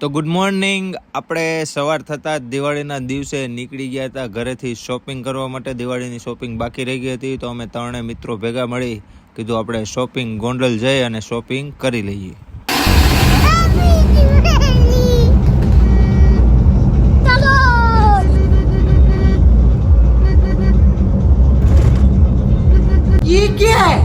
તો good morning. આપણે સવાર થતાં જ દિવાળીના દિવસે નીકળી ગયા હતા ઘરેથી શોપિંગ કરવા માટે. દિવાળીની શોપિંગ બાકી રહી ગઈ હતી તો અમે ત્રણે મિત્રો ભેગા મળી કીધું આપણે શોપિંગ ગોંડલ જઈ અને શોપિંગ કરી લઈએ. ये क्या है?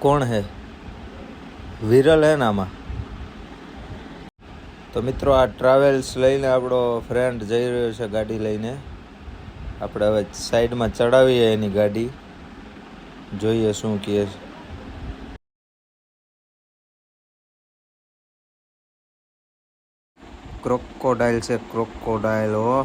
કોણ હે? વિરલ હે નામાં. તો મિત્રો આ ટ્રાવેલ્સ લઈને આપણો ફ્રેન્ડ જઈ રહ્યો છે ગાડી લઈને. આપણે હવે સાઈડમાં ચડાવીએ એની ગાડી, જોઈએ શું કહે છે. ક્રોકોડાઇલ છે, ક્રોકોડાઇલ. હો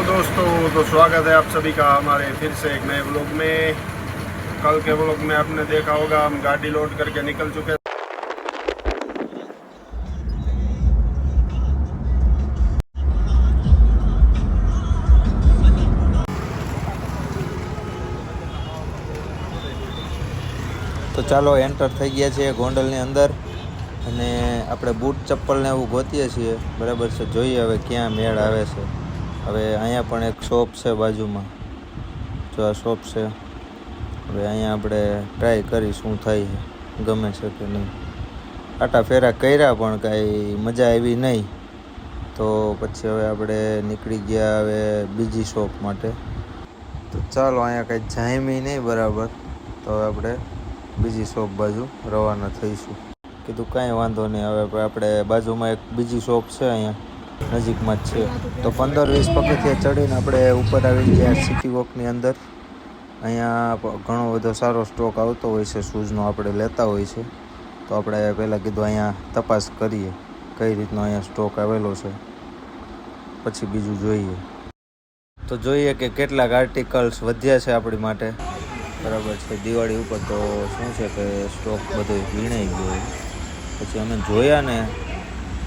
दोस्तों, तो स्वागत है आप सभी का हमारे फिर से एक नए व्लॉग में. कल के व्लॉग में आपने देखा होगा हम गाड़ी लोड करके निकल चुके. તો ચાલો એન્ટર થઈ ગયા છીએ ગોંડલની અંદર અને આપણે બૂટ ચપ્પલ ને એવું ગોતીએ છીએ. બરાબર છે, જોઈએ હવે ક્યાં મેળ આવે છે. હવે અહીંયા પણ એક શોપ છે બાજુમાં, જો આ શોપ છે. હવે અહીંયા આપણે ટ્રાય કરી શું થાય છે, ગમે છે કે નહીં. આટા ફેરા કર્યા પણ કાંઈ મજા આવી નહીં, તો પછી હવે આપણે નીકળી ગયા હવે બીજી શોપ માટે. તો ચાલો, અહીંયા કાંઈ જામી નહીં બરાબર, તો હવે આપણે બીજી શોપ બાજુ રવાના થઈશું. કીધું કાંઈ વાંધો નહીં, હવે આપણે બાજુમાં એક બીજી શોપ છે અહીંયા નજીકમાં જ છે. તો 15-20 પગથિયા ચડીને આપણે ઉપર આવી ગયા સિટી વોકની અંદર. અહીંયા ઘણો બધો સારો સ્ટોક આવતો હોય છે શૂઝનો, આપણે લેતા હોય છે. તો આપણે પહેલાં કીધું અહીંયા તપાસ કરીએ કઈ રીતનો અહીંયા સ્ટોક આવેલો છે, પછી બીજું જોઈએ. તો જોઈએ કે કેટલાક આર્ટિકલ્સ વધ્યા છે આપણી માટે. બરાબર છે, દિવાળી ઉપર તો શું છે કે સ્ટોક બધો વીણાઈ ગયો. પછી અમે જોયા ને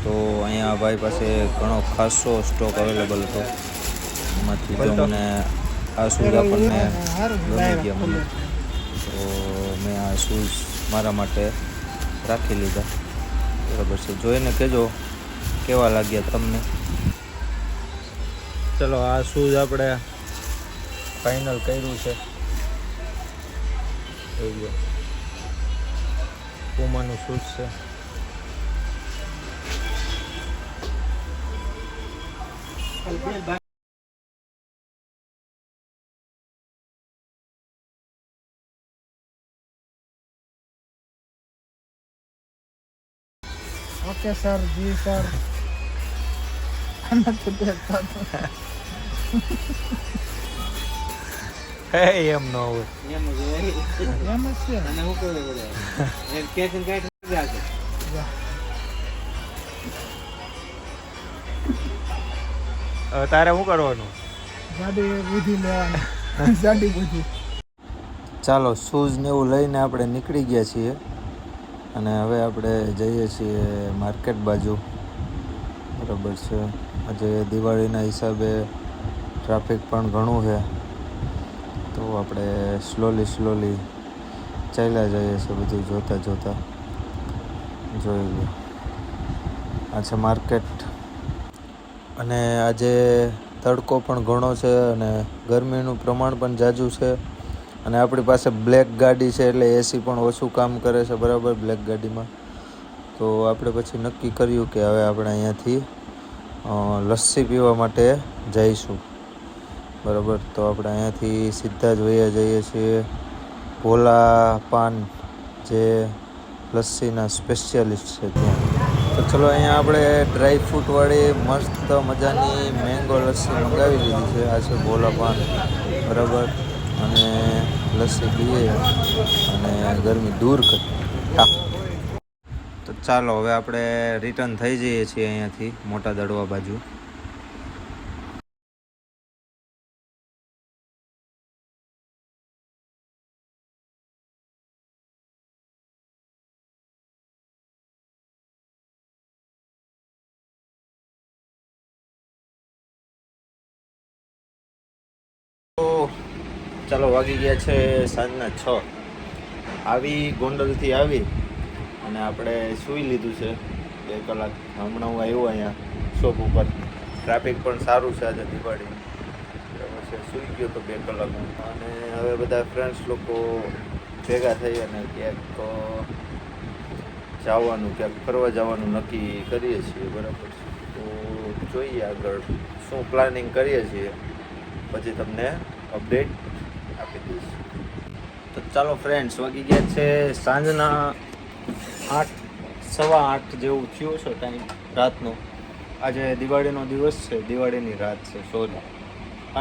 તો અહીંયા ભાઈ પાસે ઘણો ખાસો સ્ટોક અવેલેબલ હતો. એમાંથી જો મને આ શૂઝ આપણને ગમી ગયા મને, તો મેં આ શૂઝ મારા માટે રાખી લીધા. બરાબર છે, જોઈને કહેજો કેવા લાગ્યા તમને. ચલો, આ શૂઝ આપણે ફાઇનલ કર્યું છે. પુમાનું શૂઝ છે. ओके सर, जी सर. એમ ન હોય. એમ જ છે. અને હું કહું પડે એક કેસ એન્ડ કાઈટ રાખે. હવે તારે શું કરવાનું? ગાડી બુધી લેવાની. ગાડી બુધી. ચાલો, શૂઝ ને એવું લઈને આપણે નીકળી ગયા છીએ અને હવે આપણે જઈએ છીએ માર્કેટ બાજુ. બરાબર છે, આજે દિવાળીના હિસાબે ટ્રાફિક પણ ઘણું છે, તો આપણે સ્લોલી ચાલ્યા જઈએ છીએ બધું જોતાં જોતાં. જોઈ લો, આ છે માર્કેટ. અને આજે તડકો પણ ઘણો છે અને ગરમીનું પ્રમાણ પણ ઝાઝું છે. અને આપણી પાસે બ્લેક ગાડી છે એટલે એસી પણ ઓછું કામ કરે છે. બરાબર, બ્લેક ગાડીમાં. તો આપણે પછી નક્કી કર્યું કે હવે આપણે અહીંયાથી લસ્સી પીવા માટે જઈશું. બરાબર, તો આપણે અહીંયાથી સીધા જ વયા જઈએ છીએ ભોલા પાન, જે લસ્સીના સ્પેશિયાલિસ્ટ છે ત્યાં. તો ચલો, અહીંયા આપણે ડ્રાય ફ્રૂટવાળી મસ્ત મજાની મેંગો લસ્સી મંગાવી લીધી છે. આ છે ભોલા પાન. બરાબર, અને લસ્સી પીએ અને ગરમી દૂર કરીએ. તો ચાલો હવે આપણે રિટર્ન થઈ જઈએ છીએ અહીંયાથી મોટા દડવા બાજુ. તો ચાલો વાગી ગયા છે સાંજના 6. આવી ગોંડલથી આવી અને આપણે સૂઈ લીધું છે 2 કલાક. હમણાં હું આવ્યો અહીંયા શોપ ઉપર. ટ્રાફિક પણ સારું છે આજે દિવાળી, બરાબર છે. સૂઈ ગયો તો 2 કલાક અને હવે બધા ફ્રેન્ડ્સ લોકો ભેગા થઈ અને ક્યાંક જવાનું, ક્યાંક ફરવા જવાનું નક્કી કરીએ છીએ, બરાબર છે. તો જોઈએ આગળ શું પ્લાનિંગ કરીએ છીએ, પછી તમને અપડેટ આપી દઈશ. તો ચાલો ફ્રેન્ડ્સ, વાગી ગયા છે સાંજના 8, 8:15 જેવું થયું છે ટાઈમ રાતનો. આજે દિવાળીનો દિવસ છે, દિવાળીની રાત છે, સોરી.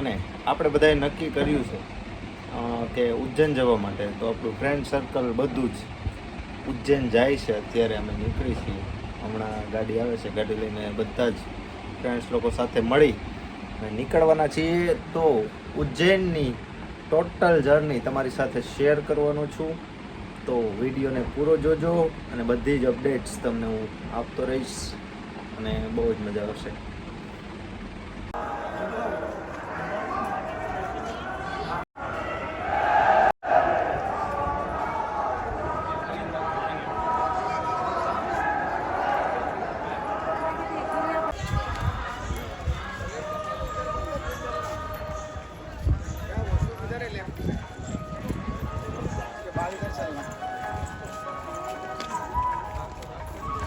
અને આપણે બધાએ નક્કી કર્યું છે કે ઉજ્જૈન જવા માટે. તો આપણું ફ્રેન્ડ સર્કલ બધું જ ઉજ્જૈન જાય છે. અત્યારે અમે નીકળી છીએ, હમણાં ગાડી આવે છે, ગાડી લઈને બધા જ ફ્રેન્ડ્સ લોકો સાથે મળી નીકળવાના છીએ. તો ઉજ્જૈનની ટોટલ જર્ની તમારી સાથે શેર કરવાનો છું. તો વિડીયોને પૂરો જોજો અને બધી જ અપડેટ્સ તમને હું આપતો રહીશ અને બહુ જ મજા આવશે.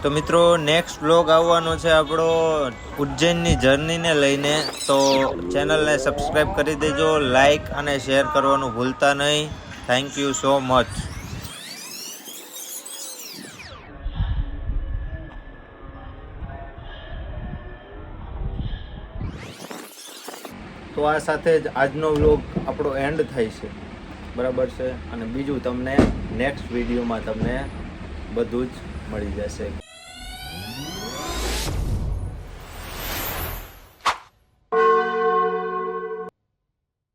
તો મિત્રો નેક્સ્ટ બ્લોગ આવવાનો છે આપણો ઉજ્જૈનની જર્નીને લઈને. તો ચેનલને સબસ્ક્રાઈબ કરી દેજો, લાઈક અને શેર કરવાનું ભૂલતા નહીં. Thank you so much. તો આ સાથે જ આજનો વ્લોગ આપણો એન્ડ થાય છે, બરાબર છે. અને બીજું તમને નેક્સ્ટ વિડીયોમાં તમને બધું જ મળી જશે.